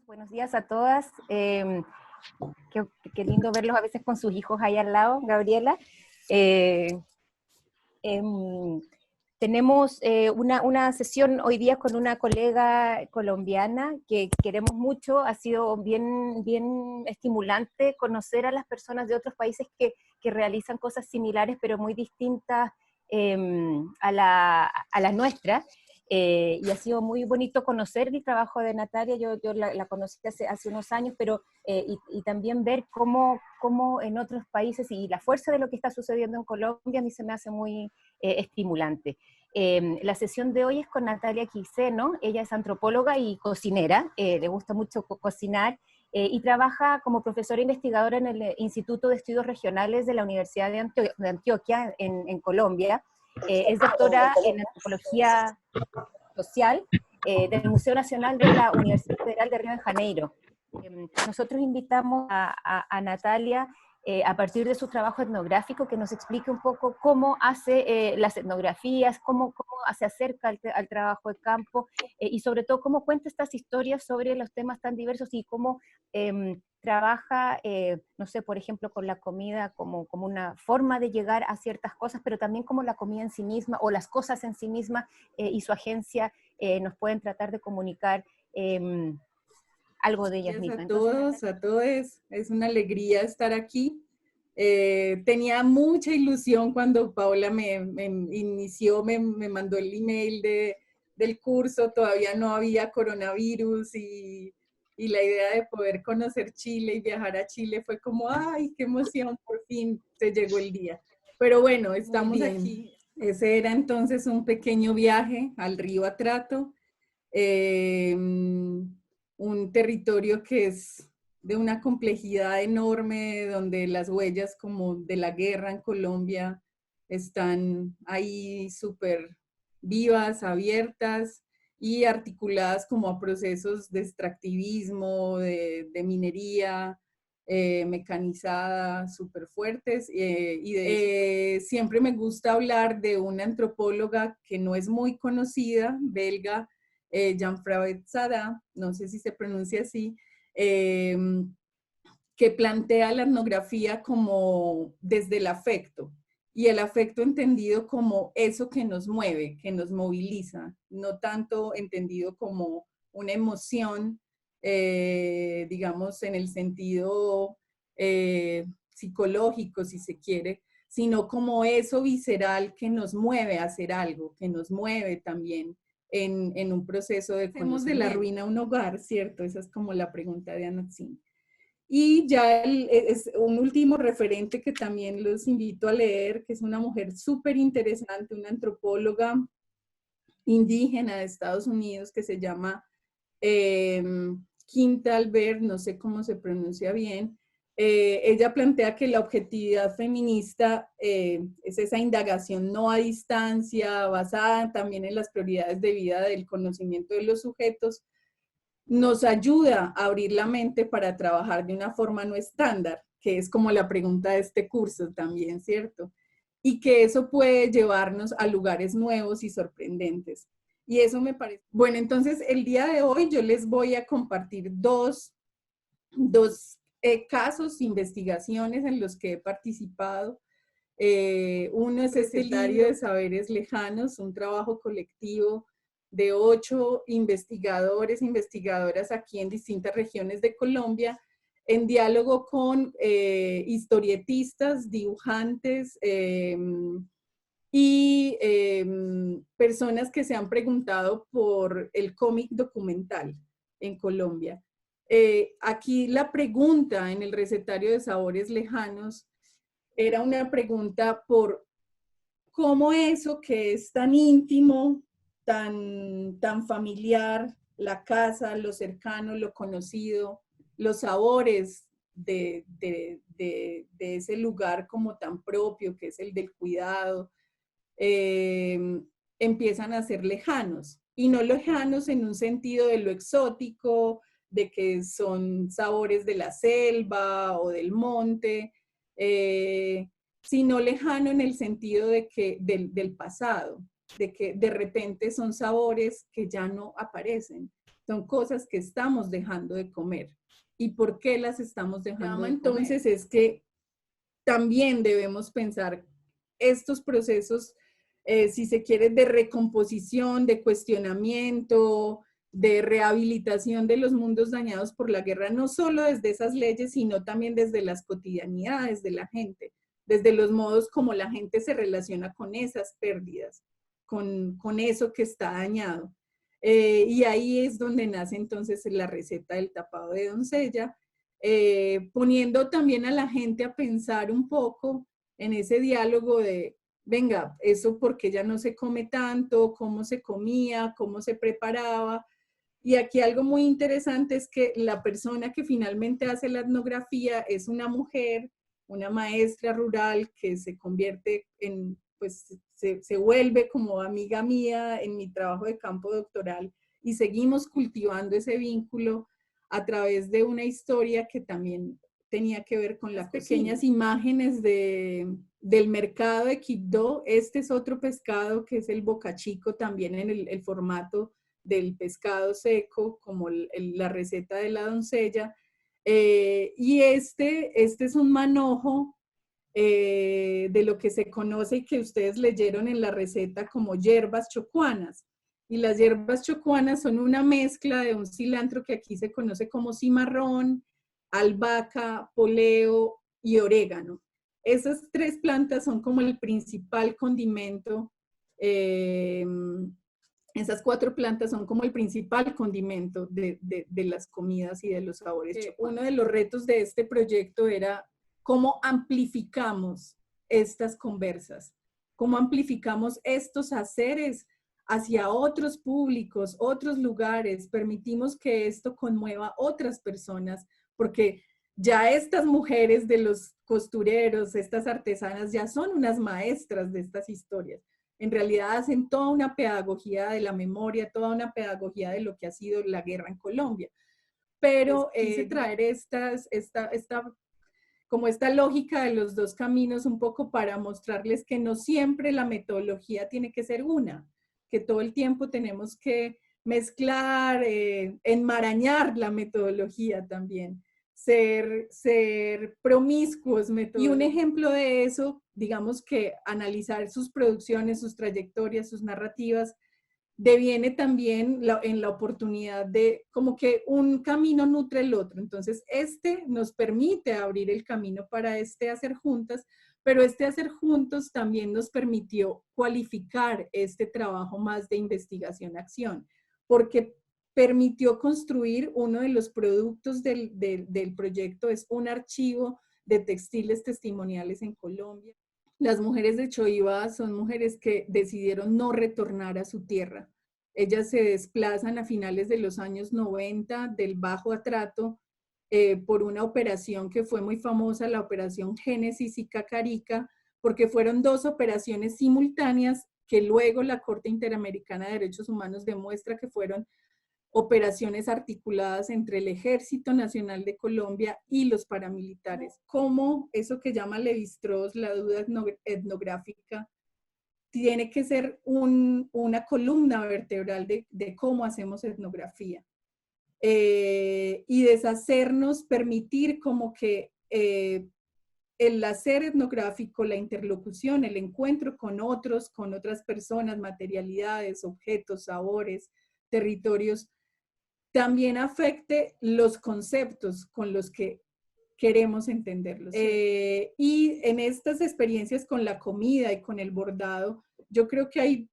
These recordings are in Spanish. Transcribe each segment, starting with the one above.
buenos días a todas. Qué lindo verlos a veces con sus hijos ahí al lado, Gabriela. Eh, em, Tenemos una sesión hoy día con una colega colombiana que queremos mucho. Ha sido bien estimulante conocer a las personas de otros países que realizan cosas similares pero muy distintas a la nuestra. Y ha sido muy bonito conocer el trabajo de Natalia. Yo la conocí hace unos años, pero y también ver cómo en otros países y la fuerza de lo que está sucediendo en Colombia a mí se me hace muy estimulante. La sesión de hoy es con Natalia Quiseno. Ella es antropóloga y cocinera, le gusta mucho cocinar y trabaja como profesora investigadora en el Instituto de Estudios Regionales de la Universidad de Antioquia en Colombia. Es doctora en antropología social del Museo Nacional de la Universidad Federal de Río de Janeiro. Nosotros invitamos a Natalia a partir de su trabajo etnográfico, que nos explique un poco cómo hace las etnografías, cómo se acerca al trabajo de campo y sobre todo cómo cuenta estas historias sobre los temas tan diversos y cómo trabaja, no sé, por ejemplo, con la comida como una forma de llegar a ciertas cosas, pero también como la comida en sí misma o las cosas en sí mismas y su agencia nos pueden tratar de comunicar algo de ellas mismas. A todos, a todos, es una alegría estar aquí. Tenía mucha ilusión cuando Paola me inició, me mandó el email del curso. Todavía no había coronavirus y la idea de poder conocer Chile y viajar a Chile fue como, ¡ay, qué emoción! Por fin se llegó el día. Pero bueno, estamos aquí. Ese era entonces un pequeño viaje al río Atrato. Un territorio que es de una complejidad enorme, donde las huellas como de la guerra en Colombia están ahí súper vivas, abiertas y articuladas como a procesos de extractivismo, de minería mecanizada súper fuertes. Siempre me gusta hablar de una antropóloga que no es muy conocida, belga, Jean-François Tzada, no sé si se pronuncia así, que plantea la etnografía como desde el afecto, y el afecto entendido como eso que nos mueve, que nos moviliza, no tanto entendido como una emoción, digamos, en el sentido psicológico, si se quiere, sino como eso visceral que nos mueve a hacer algo, que nos mueve también en un proceso de conocimiento. Hacemos de la ruina un hogar, ¿cierto? Esa es como la pregunta de Anatzin. Y ya es un último referente que también los invito a leer, que es una mujer súper interesante, una antropóloga indígena de Estados Unidos que se llama Quinta Albert, no sé cómo se pronuncia bien. Ella plantea que la objetividad feminista es esa indagación no a distancia, basada también en las prioridades de vida del conocimiento de los sujetos, nos ayuda a abrir la mente para trabajar de una forma no estándar, que es como la pregunta de este curso también, ¿cierto? Y que eso puede llevarnos a lugares nuevos y sorprendentes. Y eso me parece. Bueno, entonces el día de hoy yo les voy a compartir dos casos, investigaciones en los que he participado. Uno es este libro de Saberes Lejanos, un trabajo colectivo de 8 investigadores, investigadoras aquí en distintas regiones de Colombia, en diálogo con historietistas, dibujantes y personas que se han preguntado por el cómic documental en Colombia. Aquí la pregunta en el recetario de Sabores Lejanos era una pregunta por cómo eso que es tan íntimo, tan familiar, la casa, lo cercano, lo conocido, los sabores de ese lugar como tan propio, que es el del cuidado, empiezan a ser lejanos. Y no lejanos en un sentido de lo exótico, de que son sabores de la selva o del monte, sino lejano en el sentido de que, del pasado, de que de repente son sabores que ya no aparecen. son cosas que estamos dejando de comer. ¿Y por qué las estamos dejando de comer? Entonces es que también debemos pensar estos procesos, si se quiere, de recomposición, de cuestionamiento, de rehabilitación de los mundos dañados por la guerra, no solo desde esas leyes, sino también desde las cotidianidades de la gente, desde los modos como la gente se relaciona con esas pérdidas, con eso que está dañado. Y ahí es donde nace entonces la receta del tapado de doncella, poniendo también a la gente a pensar un poco en ese diálogo de, venga, eso porque ya no se come tanto, cómo se comía, cómo se preparaba. Y aquí algo muy interesante es que la persona que finalmente hace la etnografía es una mujer, una maestra rural que se convierte en, pues se vuelve como amiga mía en mi trabajo de campo doctoral, y seguimos cultivando ese vínculo a través de una historia que también tenía que ver con las pequeñas imágenes del mercado de Quibdó. Este es otro pescado que es el bocachico, también en el formato del pescado seco, como la receta de la doncella. Y este es un manojo de lo que se conoce y que ustedes leyeron en la receta como hierbas chocuanas. Y las hierbas chocuanas son una mezcla de un cilantro que aquí se conoce como cimarrón, albahaca, poleo y orégano. Esas tres plantas son como el principal condimento. Esas cuatro plantas son como el principal condimento de las comidas y de los sabores chocuanos. Uno de los retos de este proyecto era cómo amplificamos estas conversas, cómo amplificamos estos haceres hacia otros públicos, otros lugares, permitimos que esto conmueva a otras personas, porque ya estas mujeres de los costureros, estas artesanas, ya son unas maestras de estas historias. En realidad hacen toda una pedagogía de la memoria, toda una pedagogía de lo que ha sido la guerra en Colombia. Pero quise traer como esta lógica de los dos caminos un poco para mostrarles que no siempre la metodología tiene que ser una, que todo el tiempo tenemos que mezclar, enmarañar la metodología también, ser promiscuos. Y un ejemplo de eso, digamos que analizar sus producciones, sus trayectorias, sus narrativas, deviene también en la oportunidad de como que un camino nutre el otro. Entonces, este nos permite abrir el camino para este hacer juntas, pero este hacer juntos también nos permitió cualificar este trabajo más de investigación-acción, porque permitió construir uno de los productos del proyecto, es un archivo de textiles testimoniales en Colombia. Las mujeres de Choiva son mujeres que decidieron no retornar a su tierra. Ellas se desplazan a finales de los años 90 del Bajo Atrato por una operación que fue muy famosa, la Operación Génesis y Cacarica, porque fueron dos operaciones simultáneas que luego la Corte Interamericana de Derechos Humanos demuestra que fueron operaciones articuladas entre el Ejército Nacional de Colombia y los paramilitares. Como eso que llama Lévi-Strauss la duda etnográfica tiene que ser una columna vertebral de cómo hacemos etnografía. Y deshacernos, permitir como que el hacer etnográfico, la interlocución, el encuentro con otros, con otras personas, materialidades, objetos, sabores, territorios, también afecte los conceptos con los que queremos entenderlos. Y en estas experiencias con la comida y con el bordado, yo creo que hay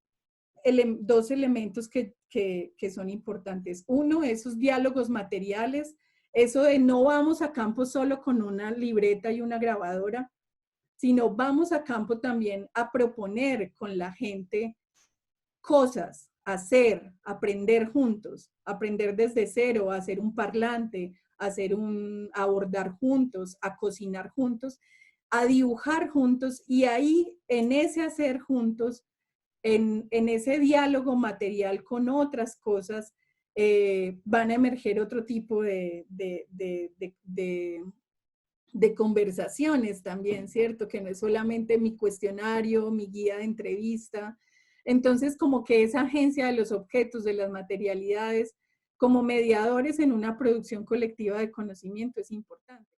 dos elementos que son importantes. Uno, esos diálogos materiales, eso de no vamos a campo solo con una libreta y una grabadora, sino vamos a campo también a proponer con la gente cosas, hacer, aprender juntos, aprender desde cero, a hacer un parlante, a bordar juntos, a cocinar juntos, a dibujar juntos, y ahí en ese hacer juntos, en ese diálogo material con otras cosas, van a emerger otro tipo de conversaciones también, ¿cierto? Que no es solamente mi cuestionario, mi guía de entrevista. Entonces, como que esa agencia de los objetos, de las materialidades, como mediadores en una producción colectiva de conocimiento es importante.